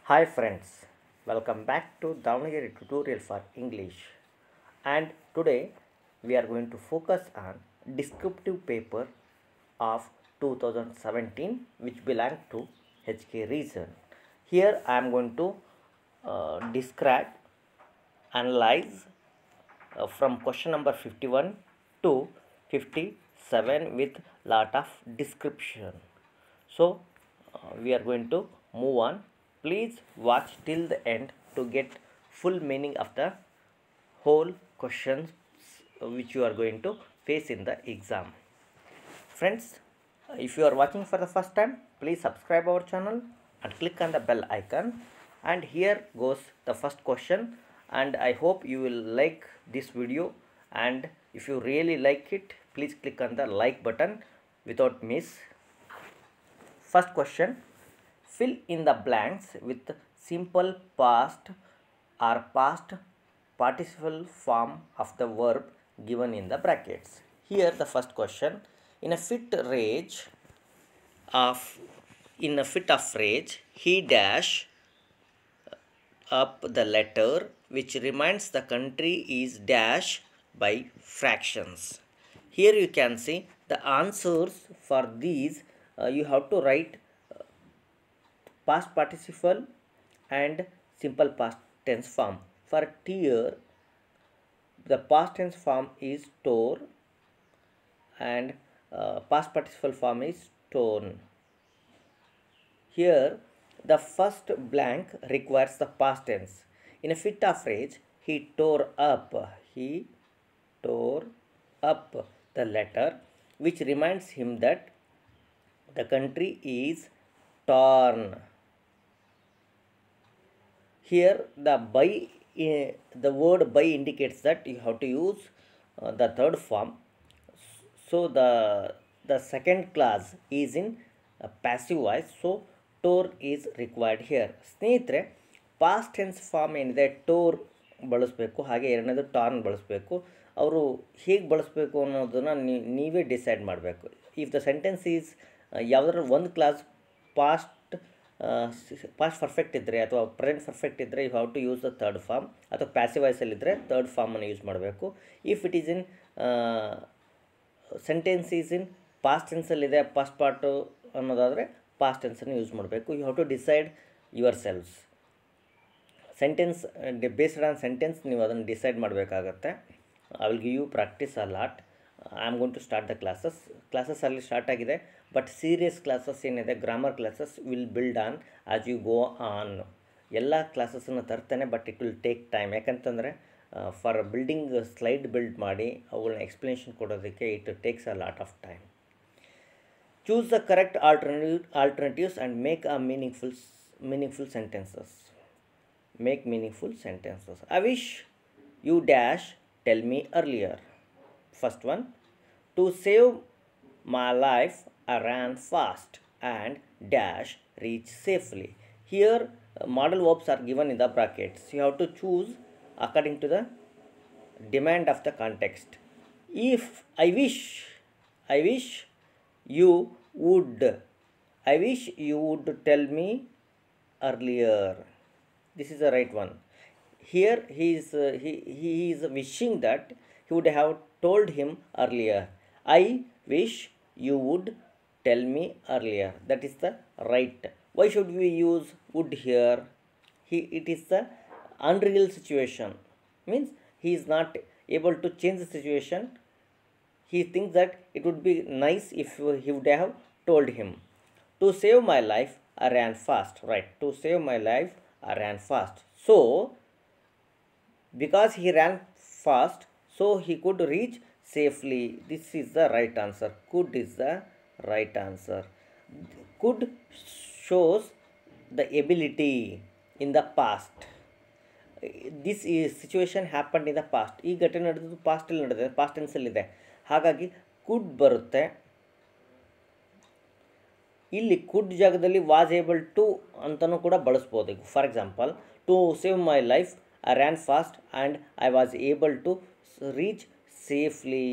Hi friends, welcome back to Davangere tutorial for English. And today we are going to focus on descriptive paper of 2017 which belong to HK region. Here I am going to describe, analyze from question number 51 to 57 with lot of description. So we are going to move on. Please watch till the end to get full meaning of the whole questions which you are going to face in the exam. Friends, if you are watching for the first time, please subscribe our channel and click on the bell icon. And here goes the first question, and I hope you will like this video, and if you really like it, please click on the like button without miss. First question, fill in the blanks with simple past or past participle form of the verb given in the brackets. Here the first question, in a fit rage of rage, he dash up the letter which reminds the country is dash by fractions. Here you can see the answers for these. You have to write past participle and simple past tense form. For tear, the past tense form is tore and past participle form is torn. Here the first blank requires the past tense. In a fit of rage, he tore up the letter which reminds him that the country is torn. Here the word by indicates that you have to use the third form. So the second clause is in passive voice, so tore is required here. ಸ್ನೇಹಿತರೆ, past tense form ಏನಿದೆ tour ಬಳಸಬೇಕು, ಹಾಗೆ ಎರಡನೇದು torn ಬಳಸಬೇಕು. ಅವರು ಹೇಗೆ ಬಳಸಬೇಕು ಅನ್ನೋದನ್ನು ನೀವೇ ಡಿಸೈಡ್ ಮಾಡಬೇಕು. ಇಫ್ ದ ಸೆಂಟೆನ್ಸ್ ಈಸ್ ಯಾವುದಾದ್ರು ಒಂದು ಕ್ಲಾಸ್ ಪಾಸ್ಟ್ ಪರ್ಫೆಕ್ಟ್ ಇದ್ದರೆ ಅಥವಾ ಪ್ರೆಸೆಂಟ್ ಪರ್ಫೆಕ್ಟ್ ಇದ್ದರೆ you have to use the third form, ಅಥವಾ ಪ್ಯಾಸಿವ್ ವಾಯ್ಸಲ್ಲಿದ್ದರೆ ಥರ್ಡ್ ಫಾರ್ಮನ್ನು ಯೂಸ್ ಮಾಡಬೇಕು. If it is in sentence is in past ಟೆನ್ಸಲ್ಲಿದೆ ಫಸ್ಟ್ ಪಾರ್ಟು ಅನ್ನೋದಾದರೆ ಪಾಸ್ಟ್ ಟೆನ್ಸನ್ನು ಯೂಸ್ ಮಾಡಬೇಕು. You have to decide yourselves. Sentence based on sentence ನೀವು ಅದನ್ನು ಡಿಸೈಡ್ ಮಾಡಬೇಕಾಗತ್ತೆ. I will give you practice a lot. I am going to start the classes ಅಲ್ಲಿ start ಆಗಿದೆ, but serious classes ಏನಿದೆ, grammar classes will build on as you go on. ಎಲ್ಲ ಕ್ಲಾಸಸ್ಸನ್ನು ತರ್ತೇನೆ, but it will take time. ಯಾಕಂತಂದರೆ for building slide build ಮಾಡಿ ಅವುಗಳನ್ನ explanation ಕೊಡೋದಕ್ಕೆ it takes a lot of time. Choose the correct alternatives and make a meaningful sentences. Make meaningful sentences. I wish you dash tell me earlier. First one, to save my life I ran fast and dash reach safely. Here model verbs are given in the brackets. You have to choose according to the demand of the context. If I wish you would tell me earlier. This is the right one. Here he is wishing that he would have told him earlier. I wish you would tell me earlier. That is the right. Why should we use would here? It is the unreal situation. Means he is not able to change the situation. He thinks that it would be nice if he would have told him. To save my life I ran fast. Right, to save my life I ran fast. So because he ran fast, so he could reach safely. This is the right answer. Could is the right answer. Could shows the ability in the past. This is situation happened in the past. ಈ ಘಟನೆ ನಡೆದು ಪಾಸ್ಟಲ್ಲಿ ನಡೆದಿದೆ, past ಟೆನ್ಸಲ್ಲಿದೆ, ಹಾಗಾಗಿ ಕುಡ್ ಬರುತ್ತೆ. ಇಲ್ಲಿ ಕುಡ್ ಜಾಗದಲ್ಲಿ was able to ಅಂತಲೂ ಕೂಡ ಬಳಸ್ಬೋದು. For example, to save my life I ran fast and I was able to reach safely.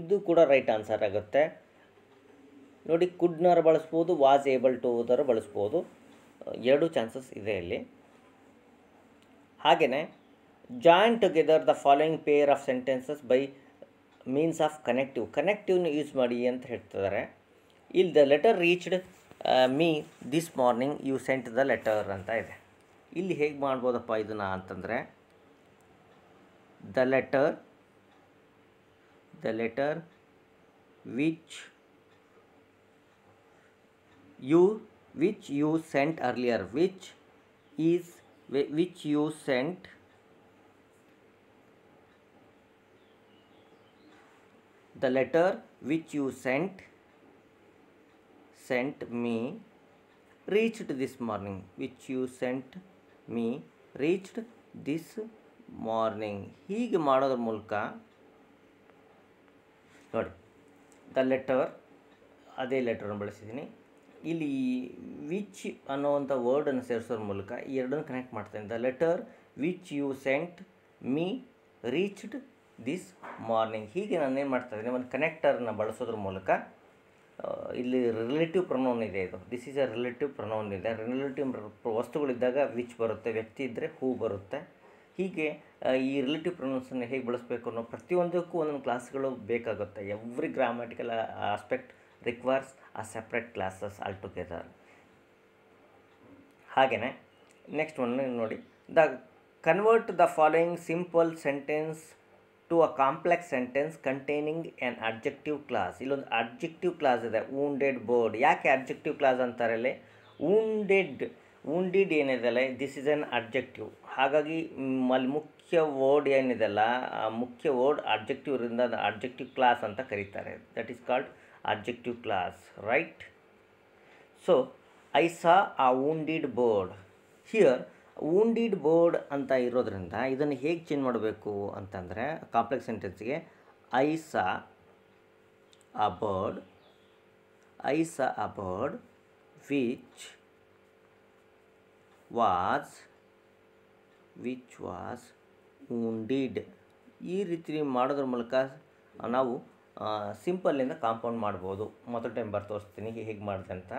ಇದು ಕೂಡ ರೈಟ್ ಆನ್ಸರ್ ಆಗುತ್ತೆ. ನೋಡಿ, ಕುಡ್ನಾರು ಬಳಸ್ಬೋದು, ವಾಸ್ ಏಬಲ್ ಟು ಅದರ ಬಳಸ್ಬೋದು. ಎರಡು ಚಾನ್ಸಸ್ ಇದೆ ಇಲ್ಲಿ. ಹಾಗೆಯೇ join together the following pair of sentences by means of ಕನೆಕ್ಟಿವ್ನ ಯೂಸ್ ಮಾಡಿ ಅಂತ ಹೇಳ್ತಿದ್ದಾರೆ. ಇಲ್ಲಿ the letter reached me this morning you sent the letter ಅಂತ ಇದೆ. ಇಲ್ಲಿ ಹೇಗೆ ಮಾಡ್ಬೋದಪ್ಪ ಇದನ್ನು ಅಂತಂದರೆ, the letter which you sent earlier, which you sent the letter which you sent me reached this morning, which you sent me reached this morning. ಹೀಗೆ ಮಾಡೋದ್ರ ಮೂಲಕ ನೋಡಿ, ದ ಲೆಟರ್ ಅದೇ ಲೆಟರನ್ನು ಬಳಸಿದ್ದೀನಿ. ಇಲ್ಲಿ ವಿಚ್ ಅನ್ನೋವಂಥ ವರ್ಡನ್ನು ಸೇರಿಸೋದ್ರ ಮೂಲಕ ಈ ಎರಡನ್ನು ಕನೆಕ್ಟ್ ಮಾಡ್ತೇನೆ. The letter which you sent me reached this morning. ಹೀಗೆ ನಾನು ಏನು ಮಾಡ್ತಾ ಇದ್ದೀನಿ, ಒಂದು ಕನೆಕ್ಟರ್ನ ಬಳಸೋದ್ರ ಮೂಲಕ ಇಲ್ಲಿ ರಿಲೇಟಿವ್ ಪ್ರೊನೌನ್ ಇದೆ. ಇದು this is A relative pronoun ಇದೆ. ರಿಲೇಟಿವ್ ವಸ್ತುಗಳಿದ್ದಾಗ ವಿಚ್ ಬರುತ್ತೆ, ವ್ಯಕ್ತಿ ಇದ್ದರೆ ಹೂ ಬರುತ್ತೆ. ಹೀಗೆ ಈ ರಿಲೇಟಿವ್ ಪ್ರೊನೌನ್ಸನ್ನು ಹೇಗೆ ಬಳಸಬೇಕು ಅನ್ನೋ ಪ್ರತಿಯೊಂದಕ್ಕೂ ಒಂದೊಂದು ಕ್ಲಾಸ್ಗಳು ಬೇಕಾಗುತ್ತೆ. Every grammatical aspect requires a separate clauses all together. ಹಾಗೆಯೇ ನೆಕ್ಸ್ಟ್ ಒನ್ ನೋಡಿ, the convert the following simple sentence to a complex sentence containing an adjective clause. ಇಲ್ಲೊಂದು ಅಡ್ಜೆಕ್ಟಿವ್ ಕ್ಲಾಸ್ ಇದೆ, ವೂಂಡೆಡ್ ಬರ್ಡ್. ಯಾಕೆ ಅಡ್ಜೆಕ್ಟಿವ್ ಕ್ಲಾಸ್ ಅಂತಾರೆ ಅಲ್ಲಿ? ವೂಂಡಿಡ್ ಏನಿದೆಲ್ಲ, this is N adjective. ಹಾಗಾಗಿ ಅಲ್ಲಿ ಮುಖ್ಯ ವರ್ಡ್ ಏನಿದೆಲ್ಲ, ಮುಖ್ಯ ವರ್ಡ್ ಅಡ್ಜೆಕ್ಟಿವ್ ಇರೋದ್ರಿಂದ ಅದು ಅಡ್ಜೆಕ್ಟಿವ್ ಕ್ಲಾಸ್ ಅಂತ ಕರೀತಾರೆ. That is called adjective class, right? So I saw a wounded bird. Here wounded bird ಅಂತ ಇರೋದ್ರಿಂದ ಇದನ್ನು ಹೇಗೆ ಚೇಂಜ್ ಮಾಡಬೇಕು ಅಂತಂದರೆ, complex ಸೆಂಟೆನ್ಸ್ಗೆ I saw a bird which was wounded. ಈ ರೀತಿ ಮಾಡೋದ್ರ ಮೂಲಕ ನಾವು ಸಿಂಪಲ್ಲಿಂದ ಕಾಂಪೌಂಡ್ ಮಾಡ್ಬೋದು. ಮೊದಲ ಟೈಮ್ ಬರ್ದು ತೋರಿಸ್ತೀನಿ ಹೇಗೆ ಮಾಡಿದೆ ಅಂತ.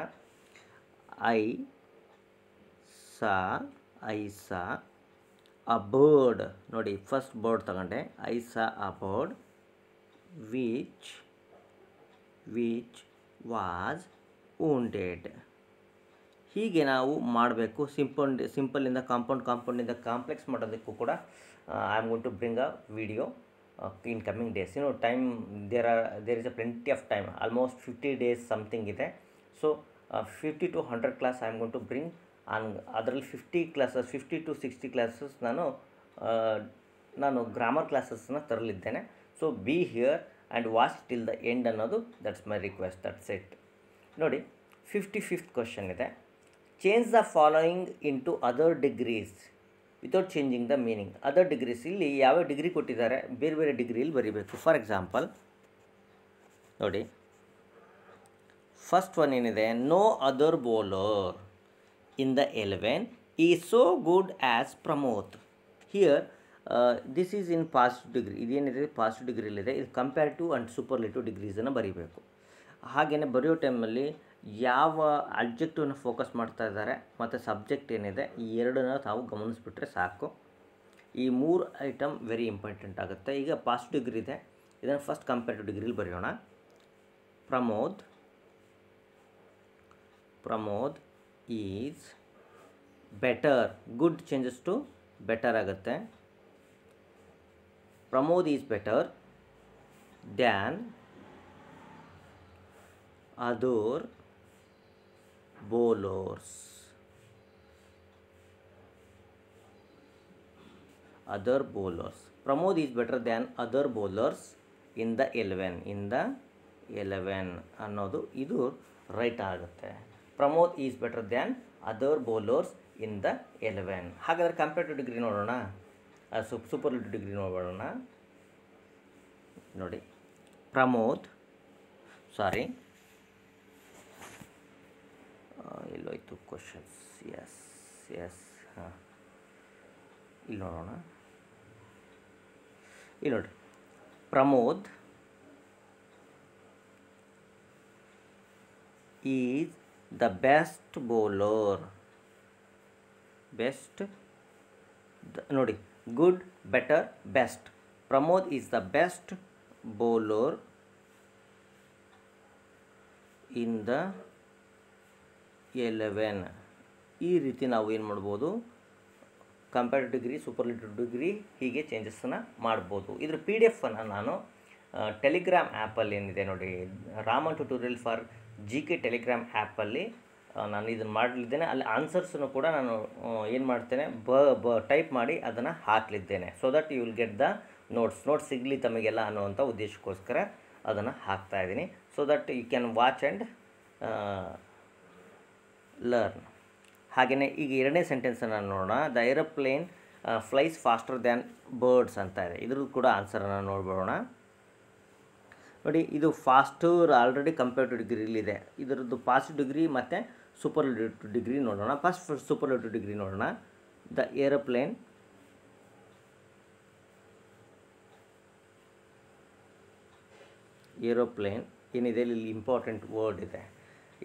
I saw a bird. ನೋಡಿ, ಫಸ್ಟ್ ಬರ್ಡ್ ತಗೊಂಡೆ. I saw a bird which was wounded. ಹೀಗೆ ನಾವು ಮಾಡಬೇಕು. ಸಿಂಪಲ್ಲಿಂದ ಕಾಂಪೌಂಡಿಂದ ಕಾಂಪ್ಲೆಕ್ಸ್ ಮಾಡೋದಕ್ಕೂ ಕೂಡ I am going to bring a video in coming days. Time there is a plenty of time, almost 50 days something ಇದೆ. So 50 to 100 class I am going to bring, and ಅದರಲ್ಲಿ 50 to 60 classes ನಾನು grammar ಕ್ಲಾಸಸ್ನ ತರಲಿದ್ದೇನೆ. So be here and watch till the end ಅನ್ನೋದು that's my request. That's it. ನೋಡಿ, 55th question ಇದೆ. Change the following into other degrees without changing the meaning. Other degrees, ಇಲ್ಲಿ ಯಾವ degree ಕೊಟ್ಟಿದ್ದಾರೆ, ಬೇರೆ ಬೇರೆ ಡಿಗ್ರಿಯಲ್ಲಿ ಬರೀಬೇಕು. ಫಾರ್ ಎಕ್ಸಾಂಪಲ್ ನೋಡಿ, ಫಸ್ಟ್ ಒನ್ ಏನಿದೆ, no other bowler in the 11 is so good as Pramod. Here this is in positive degree. ಇದೇನಿದೆ positive ಡಿಗ್ರಿಲಿದೆ. ಇದು ಕಂಪ್ಯಾರಿಟಿವ್ ಆ್ಯಂಡ್ ಸೂಪರ್ಲೇಟಿವ್ ಡಿಗ್ರೀಸನ್ನು ಬರೀಬೇಕು. ಹಾಗೆಯೇ ಬರೆಯೋ ಟೈಮಲ್ಲಿ ಯಾವ ಅಬ್ಜೆಕ್ಟಿವ್ನ ಫೋಕಸ್ ಮಾಡ್ತಾ ಇದ್ದಾರೆ ಮತ್ತು ಸಬ್ಜೆಕ್ಟ್ ಏನಿದೆ ಈ ಎರಡನ್ನ ತಾವು ಗಮನಿಸ್ಬಿಟ್ರೆ ಸಾಕು. ಈ 3 ಐಟಮ್ ವೆರಿ ಇಂಪಾರ್ಟೆಂಟ್ ಆಗುತ್ತೆ. ಈಗ ಪಾಸಿಟಿವ್ ಡಿಗ್ರಿ ಇದೆ, ಇದನ್ನು ಫಸ್ಟ್ ಕಂಪ್ಯಾರಿಟಿವ್ ಡಿಗ್ರಿಲಿ ಬರೆಯೋಣ. Pramod is better. Good changes to better ಆಗುತ್ತೆ. Pramod is better than other bowlers. Pramod is better than other bowlers in the 11 ಅನ್ನೋದು ಇದು ರೈಟ್ ಆಗುತ್ತೆ. Pramod is better than other bowlers in the 11. ಹಾಗಾದರೆ comparative degree ನೋಡೋಣ, superlative degree ನೋಡೋಣ. ನೋಡಿ, ಎಲ್ಲೋಯ್ತು questions. S ಹಾಂ, ಇಲ್ಲಿ ನೋಡೋಣ. ಇಲ್ಲಿ ನೋಡಿ, Pramod is the best bowler best ನೋಡಿ, good, better, best. Pramod is the best bowler in the 11. ಈ ರೀತಿ ನಾವು ಏನು ಮಾಡ್ಬೋದು, ಕಂಪ್ಯಾರಿಟಿವ್ ಡಿಗ್ರಿ, ಸೂಪರ್ಲೇಟಿವ್ ಡಿಗ್ರಿ ಹೀಗೆ ಚೇಂಜಸ್ಸನ್ನು ಮಾಡ್ಬೋದು. ಇದ್ರ PDF ಅನ್ನು ನಾನು ಟೆಲಿಗ್ರಾಮ್ ಆ್ಯಪಲ್ಲಿ ಏನಿದೆ ನೋಡಿ, Raman tutorial for GK Telegram ಆ್ಯಪಲ್ಲಿ ನಾನು ಇದನ್ನು ಮಾಡಲಿದ್ದೇನೆ. ಅಲ್ಲಿ ಆನ್ಸರ್ಸನ್ನು ಕೂಡ ನಾನು ಏನು ಮಾಡ್ತೇನೆ, ಟೈಪ್ ಮಾಡಿ ಅದನ್ನು ಹಾಕಲಿದ್ದೇನೆ. So that you will get the notes ಸಿಗಲಿ ತಮಗೆಲ್ಲ ಅನ್ನುವಂಥ ಉದ್ದೇಶಕ್ಕೋಸ್ಕರ ಅದನ್ನು ಹಾಕ್ತಾಯಿದ್ದೀನಿ. So that you can watch and learn. ಹಾಗೆಯೇ ಈಗ ಎರಡನೇ ಸೆಂಟೆನ್ಸನ್ನು ನೋಡೋಣ. The aeroplane flies faster than birds ಅಂತ ಇದೆ. ಇದ್ರದ್ದು ಕೂಡ ಆನ್ಸರನ್ನು ನೋಡ್ಬೋಣ. ನೋಡಿ, ಇದು ಫಾಸ್ಟರ್ ಆಲ್ರೆಡಿ ಕಂಪೇರ್ಟಿವ್ ಡಿಗ್ರಿಲಿದೆ. ಇದರದ್ದು ಪಾಸಿಟಿವ್ ಡಿಗ್ರಿ ಮತ್ತು ಸೂಪರ್ಲೇಟಿವ್ ಡಿಗ್ರಿ ನೋಡೋಣ. ಫಸ್ಟ್ ಸೂಪರ್ಲೇಟಿವ್ ಡಿಗ್ರಿ ನೋಡೋಣ. ದ ಏರೋಪ್ಲೇನ್ ಏನಿದೆ ಇಲ್ಲಿ ಇಂಪಾರ್ಟೆಂಟ್ ವರ್ಡ್ ಇದೆ.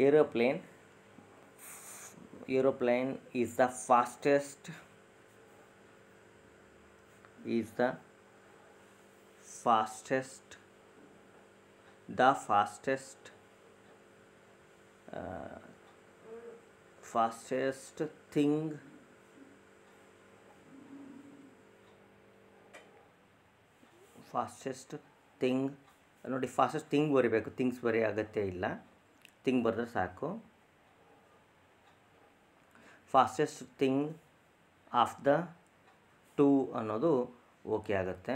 Aeroplane is the fastest thing ನೋಡಿ, ಫಾಸ್ಟೆಸ್ಟ್ ಥಿಂಗ್ ಬರೀಬೇಕು, ಥಿಂಗ್ಸ್ ಬರೀ ಅಗತ್ಯ ಇಲ್ಲ, ಥಿಂಗ್ ಬರೆದ್ರೆ ಸಾಕು. ಫಾಸ್ಟೆಸ್ಟ್ ಥಿಂಗ್ ಆಫ್ ದ 2 ಅನ್ನೋದು ಓಕೆ ಆಗುತ್ತೆ.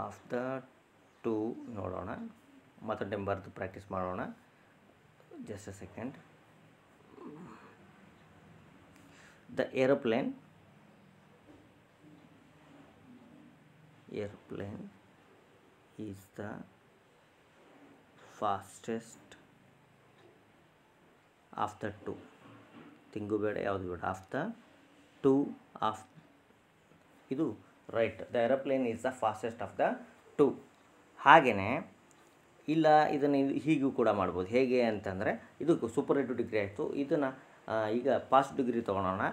ಆಫ್ ದ 2 ನೋಡೋಣ, ಮತ್ತೊಂದು ಟೈಮ್ ಬರೆದು ಪ್ರಾಕ್ಟೀಸ್ ಮಾಡೋಣ. Just a second. The aeroplane is the fastest of the 2. Thing ಬೇಡ, ಯಾವುದು ಬೇಡ, ಆಫ್ ದ 2 ಆಫ್ ಇದು right. The aeroplane is the fastest of the 2. ಹಾಗೆಯೇ ಇಲ್ಲ, ಇದನ್ನು ಹೀಗೂ ಕೂಡ ಮಾಡ್ಬೋದು. ಹೇಗೆ ಅಂತಂದರೆ, ಇದು ಸೂಪರ್ಲೇಟಿವ್ ಡಿಗ್ರಿ ಆಯಿತು. ಇದನ್ನು ಈಗ ಪಾಸ್ಟ್ ಡಿಗ್ರಿ ತೊಗೊಳೋಣ.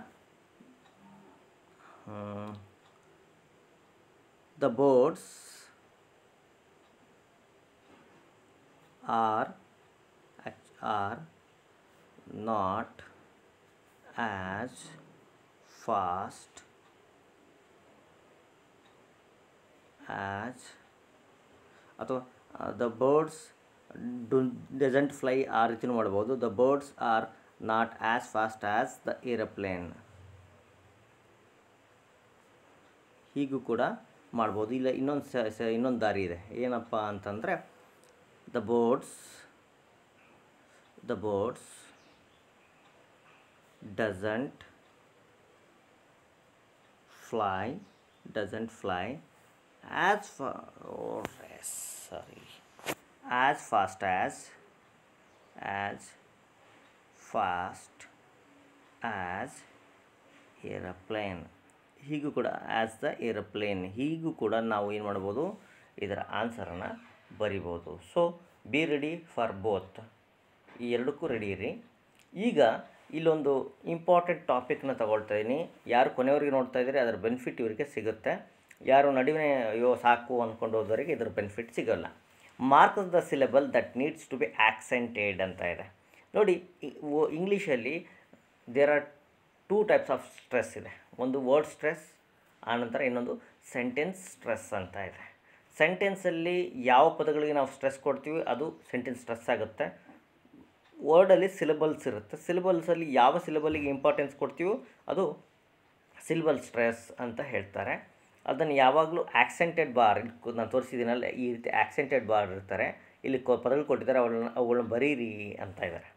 The birds are not as fast as ಅಥವಾ the birds doesn't fly ಆ ರೀತಿಯೂ ಮಾಡ್ಬೋದು. the birds are not as fast as the aeroplane. ಹೀಗೂ ಕೂಡ ಮಾಡ್ಬೋದು. ಇಲ್ಲ, ಇನ್ನೊಂದು ದಾರಿ ಇದೆ. ಏನಪ್ಪ ಅಂತಂದರೆ, the birds doesn't fly as fast as aeroplane. ಹೀಗೂ ಕೂಡ ಆ್ಯಸ್ ದ ಏರೋಪ್ಲೇನ್, ಹೀಗೂ ಕೂಡ ನಾವು ಏನು ಮಾಡ್ಬೋದು, ಇದರ ಆನ್ಸರನ್ನು ಬರಿಬೋದು. So be ready for both. ಈ ಎರಡಕ್ಕೂ ರೆಡಿ ಇರಿ. ಈಗ ಇಲ್ಲೊಂದು ಇಂಪಾರ್ಟೆಂಟ್ ಟಾಪಿಕ್ನ ತಗೊಳ್ತಾ ಇದ್ದೀನಿ. ಯಾರು ಕೊನೆಯವರೆಗೆ ನೋಡ್ತಾ ಇದ್ದೀರಿ ಅದರ ಬೆನಿಫಿಟ್ ಇವರಿಗೆ ಸಿಗುತ್ತೆ. ಯಾರು ನಡುವೆ ಅಯ್ಯೋ ಸಾಕು ಅಂದ್ಕೊಂಡು ಹೋದವರಿಗೆ ಇದರ ಬೆನಿಫಿಟ್ ಸಿಗೋಲ್ಲ. Mark the syllable that needs to be accented ಅಂತ ಇದೆ. ನೋಡಿ, ಇಂಗ್ಲೀಷಲ್ಲಿ there are 2 types of stress ಇದೆ. ಒಂದು ವರ್ಡ್ ಸ್ಟ್ರೆಸ್, ಆನಂತರ ಇನ್ನೊಂದು ಸೆಂಟೆನ್ಸ್ ಸ್ಟ್ರೆಸ್ ಅಂತ ಇದೆ. ಸೆಂಟೆನ್ಸಲ್ಲಿ ಯಾವ ಪದಗಳಿಗೆ ನಾವು ಸ್ಟ್ರೆಸ್ ಕೊಡ್ತೀವಿ ಅದು ಸೆಂಟೆನ್ಸ್ ಸ್ಟ್ರೆಸ್ ಆಗುತ್ತೆ. ವರ್ಡಲ್ಲಿ ಸಿಲೆಬಲ್ಸ್ ಇರುತ್ತೆ. ಸಿಲೆಬಲ್ಸಲ್ಲಿ ಯಾವ ಸಿಲೆಬಲ್ಲಿಗೆ ಇಂಪಾರ್ಟೆನ್ಸ್ ಕೊಡ್ತೀವೋ ಅದು ಸಿಲೆಬಲ್ ಸ್ಟ್ರೆಸ್ ಅಂತ ಹೇಳ್ತಾರೆ. ಅದನ್ನು ಯಾವಾಗಲೂ ಆಕ್ಸೆಂಟೆಡ್ ಬಾರ್, ನಾನು ತೋರಿಸಿದ್ದೀನಲ್ಲ ಈ ರೀತಿ ಆಕ್ಸೆಂಟೆಡ್ ಬಾರ್ ಇರ್ತಾರೆ. ಇಲ್ಲಿ ಪದಗಳು ಕೊಟ್ಟಿದ್ದಾರೆ, ಅವುಗಳನ್ನ ಬರೀರಿ ಅಂತ ಇದ್ದಾರೆ.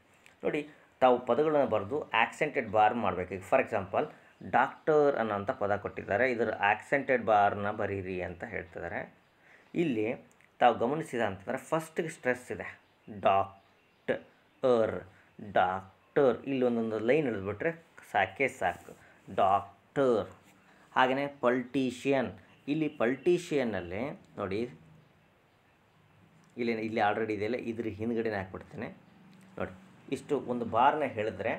ನೋಡಿ, ತಾವು ಪದಗಳನ್ನು ಬರೆದು ಆಕ್ಸೆಂಟೆಡ್ ಬಾರ್ ಮಾಡಬೇಕು. ಈಗ ಫಾರ್ ಎಕ್ಸಾಂಪಲ್ ಡಾಕ್ಟರ್ ಅನ್ನೋಂಥ ಪದ ಕೊಟ್ಟಿದ್ದಾರೆ, ಇದರ ಆಕ್ಸೆಂಟೆಡ್ ಬಾರ್ನ ಬರೀರಿ ಅಂತ ಹೇಳ್ತಿದ್ದಾರೆ. ಇಲ್ಲಿ ತಾವು ಗಮನಿಸಿದ ಅಂತಂದರೆ ಫಸ್ಟಿಗೆ ಸ್ಟ್ರೆಸ್ ಇದೆ, ಡಾಕ್ಟರ್. ಇಲ್ಲಿ ಒಂದೊಂದು ಲೈನ್ ಹಿಡಿದ್ಬಿಟ್ರೆ ಸಾಕು, ಡಾಕ್ಟರ್. ಹಾಗೆಯೇ ಪೊಲಿಟಿಷಿಯನ್, ಇಲ್ಲಿ ಪೊಲಿಟಿಷಿಯನ್ನಲ್ಲಿ ನೋಡಿ, ಇಲ್ಲಿ ಆಲ್ರೆಡಿ ಇದೆಯಲ್ಲ, ಇದ್ರ ಹಿಂದ್ಗಡೆನೇ ಹಾಕ್ಬಿಡ್ತೇನೆ ನೋಡಿ. ಇಷ್ಟು ಒಂದು ಬಾರ್ನ ಹೇಳಿದ್ರೆ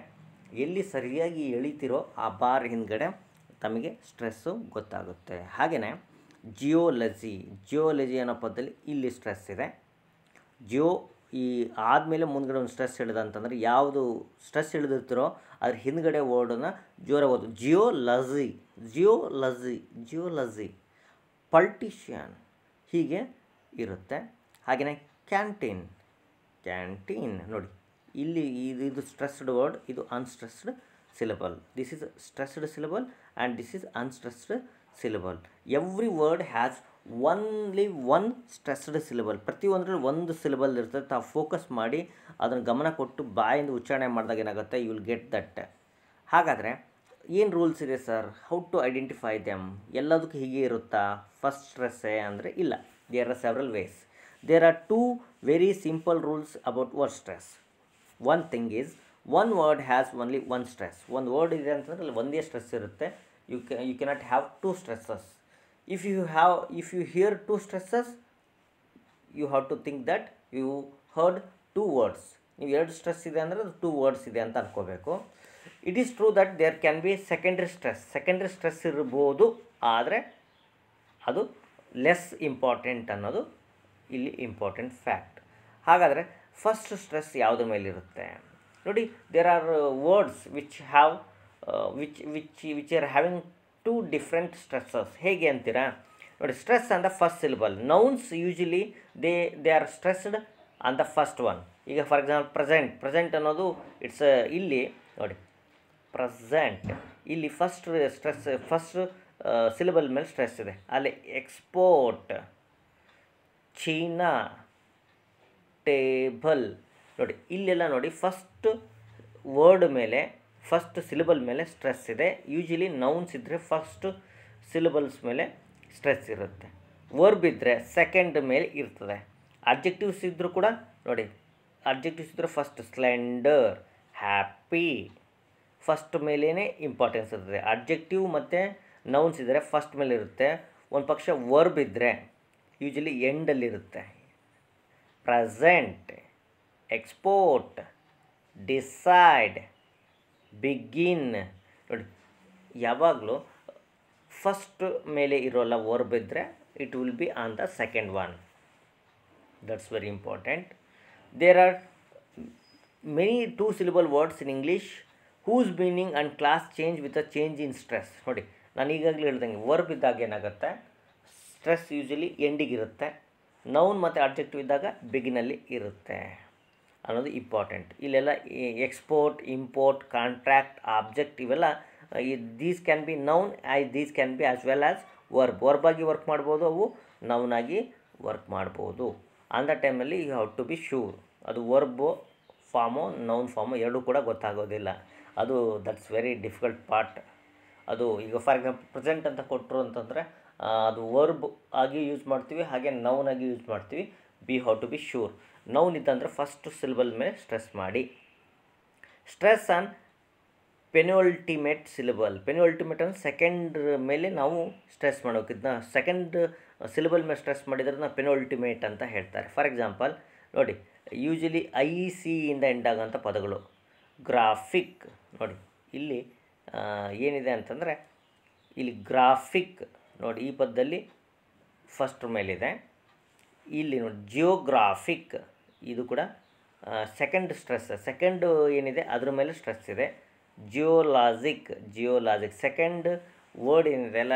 ಎಲ್ಲಿ ಸರಿಯಾಗಿ ಎಳಿತಿರೋ ಆ ಬಾರ್ ಹಿಂದ್ಗಡೆ ತಮಗೆ ಸ್ಟ್ರೆಸ್ಸು ಗೊತ್ತಾಗುತ್ತೆ. ಹಾಗೆಯೇ ಜಿಯೋಲಜಿ ಅನ್ನೋ ಪದದಲ್ಲಿ ಇಲ್ಲಿ ಸ್ಟ್ರೆಸ್ ಇದೆ. ಈ ಆದಮೇಲೆ ಮುಂದ್ಗಡೆ ಒಂದು ಸ್ಟ್ರೆಸ್ ಹಿಡಿದ ಅಂತಂದರೆ ಯಾವುದು ಸ್ಟ್ರೆಸ್ ಹಿಡಿದಿರ್ತಿರೋ ಅದ್ರ ಹಿಂದ್ಗಡೆ ವರ್ಡನ್ನು ಜೋರಾಗಿ ಓದು. ಜಿಯೋಲಜಿ ಪೊಲಿಟಿಷಿಯನ್ ಹೀಗೆ ಇರುತ್ತೆ. ಹಾಗೆಯೇ ಕ್ಯಾಂಟೀನ್ ನೋಡಿ, ಇಲ್ಲಿ ಇದು ಸ್ಟ್ರೆಸ್ಡ್ ವರ್ಡ್, ಇದು unstressed syllable. This is stressed syllable and this is unstressed syllable. Every word has only one stressed syllable. ಪ್ರತಿಯೊಂದರಲ್ಲಿ ಒಂದು ಸಿಲಬಲ್ ಇರ್ತದೆ. ತಾವು ಫೋಕಸ್ ಮಾಡಿ ಅದನ್ನು ಗಮನ ಕೊಟ್ಟು ಬಾಯಿಂದ ಉಚ್ಚಾರಣೆ ಮಾಡಿದಾಗ ಏನಾಗುತ್ತೆ, ಯು ವಿಲ್ ಗೆಟ್ ದಟ್. ಹಾಗಾದರೆ ಏನು ರೂಲ್ಸ್ ಇದೆ sir, how to identify them? ಎಲ್ಲದಕ್ಕೂ ಹೀಗೆ ಇರುತ್ತಾ? ಫಸ್ಟ್ ಸ್ಟ್ರೆಸ್ಸೇ ಅಂದರೆ ಇಲ್ಲ, there are several ways. There are 2 very simple rules about word stress. One thing is, one word has only one stress. ಒಂದು ವರ್ಡ್ ಇದೆ ಅಂತಂದರೆ ಅಲ್ಲಿ ಒಂದೇ ಸ್ಟ್ರೆಸ್ ಇರುತ್ತೆ. You cannot have 2 stresses. If you hear 2 stresses, you have to think that you heard 2 words. ನೀವು 2 stress ಇದೆ ಅಂದರೆ ಅದು 2 ವರ್ಡ್ಸ್ ಇದೆ ಅಂತ ಅನ್ಕೋಬೇಕು. It is true that there can be secondary stress ಇರ್ಬೋದು, ಆದರೆ ಅದು ಲೆಸ್ ಇಂಪಾರ್ಟೆಂಟ್ ಅನ್ನೋದು ಇಲ್ಲಿ ಇಂಪಾರ್ಟೆಂಟ್ ಫ್ಯಾಕ್ಟ್. ಹಾಗಾದರೆ ಫಸ್ಟ್ ಸ್ಟ್ರೆಸ್ ಯಾವುದ್ರ ಮೇಲಿರುತ್ತೆ ನೋಡಿ. There are words which are having 2 different stresses. ಹೇಗೆ ಅಂತೀರಾ ನೋಡಿ, stress on the first syllable. Nouns usually they are stressed on the first one. ಈಗ ಫಾರ್ ಎಕ್ಸಾಂಪಲ್ ಪ್ರೆಸೆಂಟ್ ಅನ್ನೋದು ಇಟ್ಸ್ ಇಲ್ಲಿ ನೋಡಿ, ಪ್ರೆಸೆಂಟ್ ಇಲ್ಲಿ ಫಸ್ಟ್ ಸಿಲಬಲ್ ಮೇಲೆ ಸ್ಟ್ರೆಸ್ ಇದೆ. ಅಲ್ಲಿ ಎಕ್ಸ್ಪೋರ್ಟ್, ಚೀನಾ, ಟೇಬಲ್ ನೋಡಿ, ಇಲ್ಲೆಲ್ಲ ನೋಡಿ ಫಸ್ಟ್ ವರ್ಡ್ ಮೇಲೆ ಫಸ್ಟ್ ಸಿಲಬಲ್ ಮೇಲೆ ಸ್ಟ್ರೆಸ್ ಇದೆ. ಯೂಶಲಿ ನೌನ್ಸ್ ಇದ್ದರೆ ಫಸ್ಟ್ ಸಿಲಬಲ್ಸ್ ಮೇಲೆ ಸ್ಟ್ರೆಸ್ ಇರುತ್ತೆ. ವರ್ಬ್ ಇದ್ದರೆ ಸೆಕೆಂಡ್ ಮೇಲೆ ಇರ್ತದೆ. ಅಬ್ಜೆಕ್ಟಿವ್ಸ್ ಇದ್ದರೂ ಕೂಡ ನೋಡಿ, ಅಬ್ಜೆಕ್ಟಿವ್ಸ್ ಇದ್ದರೆ ಫಸ್ಟ್ ಸ್ಲೆಂಡರ್, ಹ್ಯಾಪಿ ಫಸ್ಟ್ ಮೇಲೇ ಇಂಪಾರ್ಟೆನ್ಸ್ ಇರ್ತದೆ. ಅಬ್ಜೆಕ್ಟಿವ್ ಮತ್ತು ನೌನ್ಸ್ ಇದ್ದರೆ ಫಸ್ಟ್ ಮೇಲೆ ಇರುತ್ತೆ. ಒಂದು ಪಕ್ಷ ವರ್ಬ್ ಇದ್ದರೆ ಯೂಶಲಿ ಎಂಡಲ್ಲಿರುತ್ತೆ. ಪ್ರೆಸೆಂಟ್, ಎಕ್ಸ್ಪೋರ್ಟ್, ಡಿಸೈಡ್, ಬಿಗಿನ್ ನೋಡಿ, ಯಾವಾಗಲೂ ಫಸ್ಟ್ ಮೇಲೆ ಇರೋಲ್ಲ ವರ್ಬ್ ಇದ್ದರೆ it will be on the second one. That's very important. There are many 2 syllable words in English whose meaning and class change with a change in stress. ನೋಡಿ, ನಾನು ಈಗಾಗಲೇ ಹೇಳ್ದಂಗೆ verb ಇದ್ದಾಗ ಏನಾಗುತ್ತೆ, ಸ್ಟ್ರೆಸ್ ಯೂಶಲಿ ಎಂಡಿಗಿರುತ್ತೆ. Noun ಮತ್ತು adjective ಇದ್ದಾಗ ಬಿಗಿನಲ್ಲಿ ಇರುತ್ತೆ ಅನ್ನೋದು ಇಂಪಾರ್ಟೆಂಟ್. ಇಲ್ಲೆಲ್ಲ ಎಕ್ಸ್ಪೋರ್ಟ್, ಇಂಪೋರ್ಟ್, ಕಾಂಟ್ರಾಕ್ಟ್, ಆಬ್ಜೆಕ್ಟ್ ಇವೆಲ್ಲ these can be noun, these can be as well as verb ಆಗಿ ವರ್ಕ್ ಮಾಡ್ಬೋದು, ಅವು ನೌನ್ ಆಗಿ ವರ್ಕ್ ಮಾಡ್ಬೋದು. ಆನ್ ದ ಟೈಮಲ್ಲಿ you have to be sure ಅದು ವರ್ಬು ಫಾರ್ಮು ನೌನ್ ಫಾರ್ಮು ಎರಡೂ ಕೂಡ ಗೊತ್ತಾಗೋದಿಲ್ಲ. ಅದು ದಟ್ಸ್ ವೆರಿ ಡಿಫಿಕಲ್ಟ್ ಪಾರ್ಟ್. ಅದು ಈಗ ಫಾರ್ ಎಕ್ಸಾಂಪಲ್ ಪ್ರೆಸೆಂಟ್ ಅಂತ ಕೊಟ್ಟರು ಅಂತಂದರೆ ಅದು ವರ್ಬ್ ಆಗಿ ಯೂಸ್ ಮಾಡ್ತೀವಿ, ಹಾಗೆ ನೌನ್ ಆಗಿ ಯೂಸ್ ಮಾಡ್ತೀವಿ. Be how to be sure. Noun ಇದ್ದಂದರೆ ಫಸ್ಟ್ ಸಿಲಬಲ್ ಮೇಲೆ ಸ್ಟ್ರೆಸ್ ಮಾಡಿ. Stress on penultimate syllable. Penultimate ಅಂದರೆ ಸೆಕೆಂಡ್ ಮೇಲೆ ನಾವು ಸ್ಟ್ರೆಸ್ ಮಾಡೋಕೆ. ಇದನ್ನ ಸೆಕೆಂಡ್ ಸಿಲಬಲ್ ಮೇಲೆ ಸ್ಟ್ರೆಸ್ ಮಾಡಿದರೆ ನಾವು ಪೆನ್ಯುಲ್ಟಿಮೇಟ್ ಅಂತ ಹೇಳ್ತಾರೆ. ಫಾರ್ ಎಕ್ಸಾಂಪಲ್ ನೋಡಿ, ಯೂಶಲಿ IC ಇಂದ ಎಂಡ್ ಆಗೋಂಥ ಪದಗಳು. ಗ್ರಾಫಿಕ್ ನೋಡಿ, ಇಲ್ಲಿ ಏನಿದೆ ಅಂತಂದರೆ ಇಲ್ಲಿ ಗ್ರಾಫಿಕ್ ನೋಡಿ, ಈ ಪದದಲ್ಲಿ ಫಸ್ಟ್ ಮೇಲಿದೆ. ಇಲ್ಲಿ ನೋಡಿ ಜಿಯೋಗ್ರಾಫಿಕ್, ಇದು ಕೂಡ ಸೆಕೆಂಡ್ ಸ್ಟ್ರೆಸ್, ಸೆಕೆಂಡ್ ಏನಿದೆ ಅದ್ರ ಮೇಲೆ ಸ್ಟ್ರೆಸ್ ಇದೆ. ಜಿಯೋಲಾಜಿಕ್ ಸೆಕೆಂಡ್ ವರ್ಡ್ ಏನಿದೆ ಅಲ್ಲ,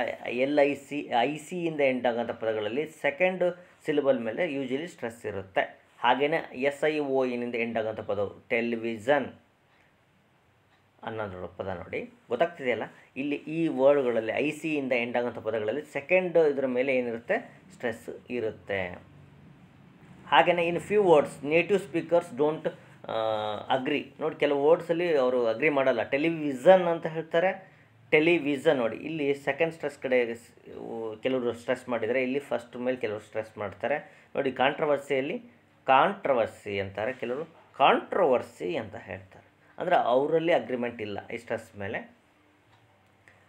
IC ಇಂದ ಎಂಡ್ ಆಗೋಂಥ ಪದಗಳಲ್ಲಿ ಸೆಕೆಂಡ್ ಸಿಲಬಲ್ ಮೇಲೆ ಯೂಶಲಿ ಸ್ಟ್ರೆಸ್ ಇರುತ್ತೆ. ಹಾಗೆಯೇ SIO ಏನಿಂದ ಎಂಡ್ ಆಗೋಂಥ ಪದವು ಟೆಲಿವಿಷನ್ ಅನ್ನೋದ್ರ ಪದ ನೋಡಿ, ಗೊತ್ತಾಗ್ತಿದೆಯಲ್ಲ. ಇಲ್ಲಿ ಈ ವರ್ಡ್ಗಳಲ್ಲಿ IC ಇಂದ ಎಂಡ್ ಆಗೋಂಥ ಪದಗಳಲ್ಲಿ ಸೆಕೆಂಡ್ ಇದರ ಮೇಲೆ ಏನಿರುತ್ತೆ, ಸ್ಟ್ರೆಸ್ ಇರುತ್ತೆ. ಹಾಗೆಯೇ in few words native speakers don't agree. ನೋಡಿ, ಕೆಲವು ವರ್ಡ್ಸಲ್ಲಿ ಅವರು ಅಗ್ರಿ ಮಾಡಲ್ಲ. ಟೆಲಿವಿಷನ್ ಅಂತ ಹೇಳ್ತಾರೆ, ಟೆಲಿವಿಷನ್ ನೋಡಿ, ಇಲ್ಲಿ ಸೆಕೆಂಡ್ ಸ್ಟ್ರೆಸ್ ಕಡೆ ಕೆಲವರು ಸ್ಟ್ರೆಸ್ ಮಾಡಿದರೆ, ಇಲ್ಲಿ ಫಸ್ಟ್ ಮೇಲೆ ಕೆಲವರು ಸ್ಟ್ರೆಸ್ ಮಾಡ್ತಾರೆ. ನೋಡಿ, ಕಾಂಟ್ರವರ್ಸಿ ಅಂತಾರೆ, ಕೆಲವರು ಕಾಂಟ್ರವರ್ಸಿ ಅಂತ ಹೇಳ್ತಾರೆ. ಅಂದರೆ ಅವರಲ್ಲಿ ಅಗ್ರಿಮೆಂಟ್ ಇಲ್ಲ ಈ ಸ್ಟ್ರೆಸ್ ಮೇಲೆ.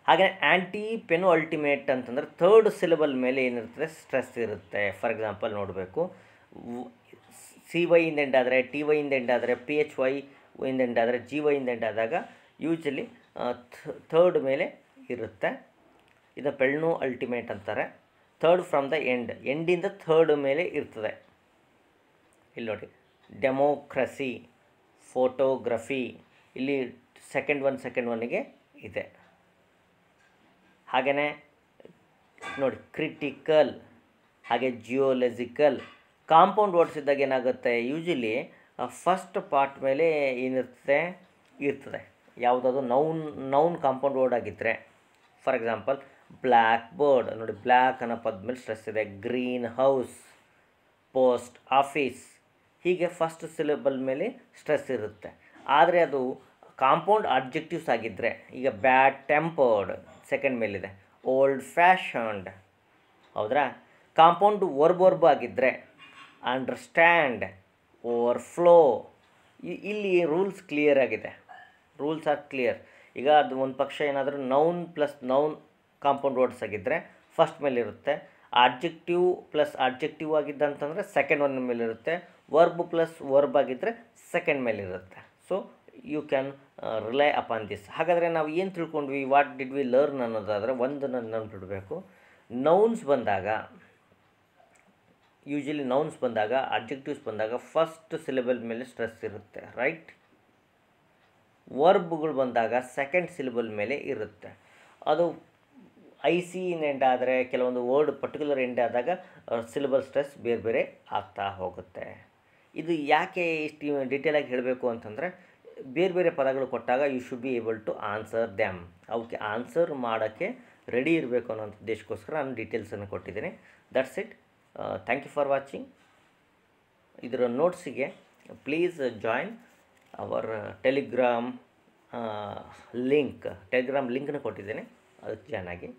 ಹಾಗೆ ಆ್ಯಂಟಿ ಪೆನ್ಯುಲ್ಟಿಮೇಟ್ ಅಂತಂದರೆ ಥರ್ಡ್ ಸಿಲಬಲ್ ಮೇಲೆ ಏನಿರ್ತದೆ, ಸ್ಟ್ರೆಸ್ ಇರುತ್ತೆ. ಫಾರ್ ಎಕ್ಸಾಂಪಲ್ ನೋಡಬೇಕು, CY ಇಂದ ಎಂಡ್ ಆದರೆ, TY ಇಂದ ಎಂಡ್ ಆದರೆ, PHY ಇಂದ ಎಂಡ್ ಆದರೆ, GY ಇಂದ ಎಂಡ್ ಆದಾಗ ಯೂಶಲಿ ಥರ್ಡ್ ಮೇಲೆ ಇರುತ್ತೆ. ಇದು ಪೆಳ್ನು ಅಲ್ಟಿಮೇಟ್ ಅಂತಾರೆ. ಥರ್ಡ್ ಫ್ರಮ್ ದ ಎಂಡಿಂದ ಥರ್ಡ್ ಮೇಲೆ ಇರ್ತದೆ. ಇಲ್ಲಿ ನೋಡಿ, ಡೆಮೋಕ್ರಸಿ, ಫೋಟೋಗ್ರಫಿ, ಇಲ್ಲಿ ಸೆಕೆಂಡ್ ಒನ್ನಿಗೆ ಇದೆ. ಹಾಗೆಯೇ ನೋಡಿ ಕ್ರಿಟಿಕಲ್, ಹಾಗೆ ಜಿಯೋಲಜಿಕಲ್. ಕಾಂಪೌಂಡ್ ವರ್ಡ್ಸ್ ಇದ್ದಾಗ ಏನಾಗುತ್ತೆ, ಯೂಶಲಿ ಫಸ್ಟ್ ಪಾರ್ಟ್ ಮೇಲೆ ಇರ್ತದೆ. ಯಾವುದಾದ್ರು ನೌನ್ ಕಾಂಪೌಂಡ್ ವರ್ಡ್ ಆಗಿದ್ದರೆ, ಫಾರ್ ಎಕ್ಸಾಂಪಲ್ ಬ್ಲ್ಯಾಕ್ ಬೋರ್ಡ್ ನೋಡಿ, ಬ್ಲ್ಯಾಕ್ ಅನ್ನೋ ಪದ ಮೇಲೆ ಸ್ಟ್ರೆಸ್ ಇದೆ. ಗ್ರೀನ್ ಹೌಸ್, ಪೋಸ್ಟ್ ಆಫೀಸ್, ಹೀಗೆ ಫಸ್ಟ್ ಸಿಲೆಬಲ್ ಮೇಲೆ ಸ್ಟ್ರೆಸ್ ಇರುತ್ತೆ. ಆದರೆ ಅದು ಕಾಂಪೌಂಡ್ ಅಬ್ಜೆಕ್ಟಿವ್ಸ್ ಆಗಿದ್ದರೆ, ಈಗ ಬ್ಯಾಡ್ ಟೆಂಪರ್ಡ್ ಸೆಕೆಂಡ್ ಮೇಲಿದೆ. ಓಲ್ಡ್ ಫ್ಯಾಷನ್ಡ್, ಹೌದ್ರಾ? ಕಾಂಪೌಂಡ್ ವರ್ಬ್ ಆಗಿದ್ದರೆ ಅಂಡರ್ಸ್ಟ್ಯಾಂಡ್, ಓವರ್ಫ್ಲೋ. ಇಲ್ಲಿ ರೂಲ್ಸ್ ಕ್ಲಿಯರ್ ಆಗಿದೆ, ರೂಲ್ಸ್ ಆರ್ ಕ್ಲಿಯರ್. ಈಗ ಅದು ಒಂದು ಪಕ್ಷ ಏನಾದರೂ noun plus noun compound words ಆಗಿದ್ದರೆ ಫಸ್ಟ್ ಮೇಲಿರುತ್ತೆ. Adjective plus objective ಆಗಿದ್ದಂತಂದರೆ second one ಮೇಲಿರುತ್ತೆ. ವರ್ಬ್ ಪ್ಲಸ್ ವರ್ಬ್ ಆಗಿದ್ದರೆ ಸೆಕೆಂಡ್ ಮೇಲಿರುತ್ತೆ. So you can rely upon this. ಹಾಗಾದರೆ ನಾವು ಏನು ತಿಳ್ಕೊಂಡ್ವಿ, ವಾಟ್ ಡಿಡ್ ವಿ ಲರ್ನ್ ಅನ್ನೋದಾದರೆ ಒಂದು ನೆನಪಿಡಬೇಕು. ನೌನ್ಸ್ ಬಂದಾಗ, ಯೂಶಲಿ ನೌನ್ಸ್ ಬಂದಾಗ, ಅಬ್ಜೆಕ್ಟಿವ್ಸ್ ಬಂದಾಗ ಫಸ್ಟ್ ಸಿಲೆಬಲ್ ಮೇಲೆ ಸ್ಟ್ರೆಸ್ ಇರುತ್ತೆ, ರೈಟ್? ವರ್ಬ್ಗಳು ಬಂದಾಗ ಸೆಕೆಂಡ್ ಸಿಲೆಬಲ್ ಮೇಲೆ ಇರುತ್ತೆ. ಅದು IC ಎಂಡ್ ಆದರೆ, ಕೆಲವೊಂದು ವರ್ಡ್ ಪರ್ಟಿಕ್ಯುಲರ್ ಎಂಡ್ ಆದಾಗ ಸಿಲೆಬಲ್ ಸ್ಟ್ರೆಸ್ ಬೇರೆ ಬೇರೆ ಆಗ್ತಾ ಹೋಗುತ್ತೆ. ಇದು ಯಾಕೆ ಇಷ್ಟು ಡೀಟೇಲಾಗಿ ಹೇಳಬೇಕು ಅಂತಂದರೆ, ಬೇರೆ ಬೇರೆ ಪದಗಳು ಕೊಟ್ಟಾಗ you should be able to answer them. ಅವಕ್ಕೆ ಆನ್ಸರ್ ಮಾಡೋಕ್ಕೆ ರೆಡಿ ಇರಬೇಕು ಅನ್ನೋ ಉದ್ದೇಶಕ್ಕೋಸ್ಕರ ನಾನು ಡೀಟೇಲ್ಸನ್ನು ಕೊಟ್ಟಿದ್ದೀನಿ. That's it. Thank you for watching. ಇದರ ನೋಟ್ಸಿಗೆ ಪ್ಲೀಸ್ ಜಾಯಿನ್ ಅವರ್ ಟೆಲಿಗ್ರಾಮ್ ಲಿಂಕ್ನ ಕೊಟ್ಟಿದ್ದೇನೆ, ಅದಕ್ಕೆ ಜಾಯ್ನ್ ಆಗಿ.